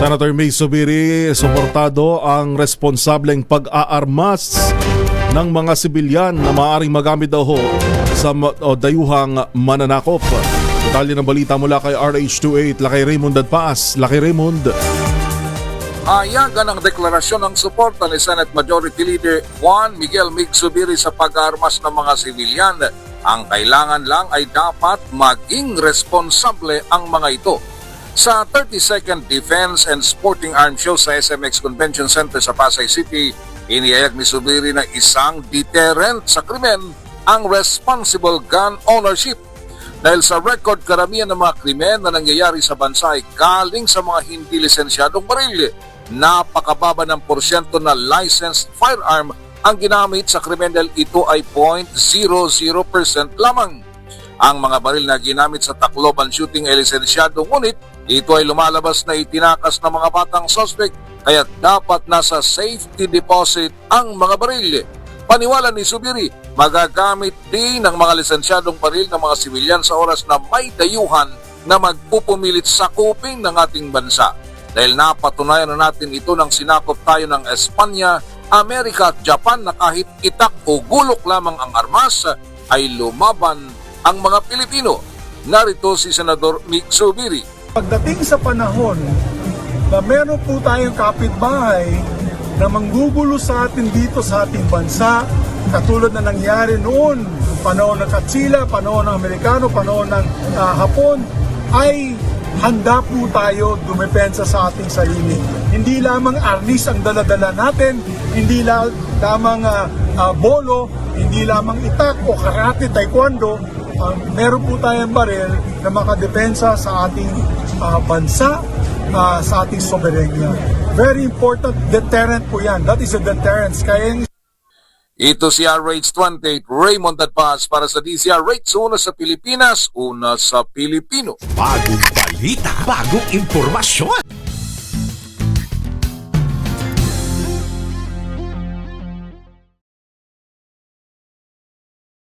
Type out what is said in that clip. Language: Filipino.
Senator May Zubiri, suportado ang responsableng pag-aarmas ng mga sibilyan na maaaring magamit daw ho sa dayuhang mananakop. Detalye ng balita mula kay RH28, Lakay Raymond Dadpaas. Lakay Raymond. Hayagan ang deklarasyon ng suporta ni Senate Majority Leader Juan Miguel Mig Zubiri sa pag-aarmas ng mga sibilyan. Ang kailangan lang ay dapat maging responsable ang mga ito. Sa 32nd Defense and Sporting Arms Show sa SMX Convention Center sa Pasay City, inihayag ni Zubiri na isang deterrent sa krimen ang responsible gun ownership. Dahil sa record, karamihan ng mga krimen na nangyayari sa bansa ay galing sa mga hindi lisensyadong baril. Napakababa ng porsyento na licensed firearm ang ginamit sa krimen dahil ito ay 0.00% lamang. Ang mga baril na ginamit sa Tacloban shooting ay lisensyado, ngunit ito ay lumalabas na itinakas ng mga batang suspect kaya dapat nasa safety deposit ang mga baril. Paniwala ni Zubiri, magagamit din ng mga lisensyadong baril ng mga sibilyan sa oras na may dayuhan na magpupumilit sakupin ng ating bansa. Dahil napatunayan na natin ito nang sinakop tayo ng Espanya, Amerika at Japan na kahit itak o gulok lamang ang armas ay lumaban ang mga Pilipino. Narito si Senador Mig Zubiri. Pagdating sa panahon na meron po tayong kapitbahay na manggugulo sa atin dito sa ating bansa, katulad na nangyari noon, panahon ng Katsila, panahon ng Amerikano, panahon ng Hapon, ay handa po tayo dumepensa sa ating sarili. Hindi lamang arnis ang daladala natin, hindi lamang bolo, hindi lamang itak o karate, taekwondo, meron po tayong baril na makadepensa sa ating bansa, sa ating soberenya. Very important deterrent po yan. That is a deterrence. Kaya Ito si RH28 Raymond Dadpaas para sa DZRH, una sa Pilipinas, una sa Pilipino. Bagong balita, bagong impormasyon.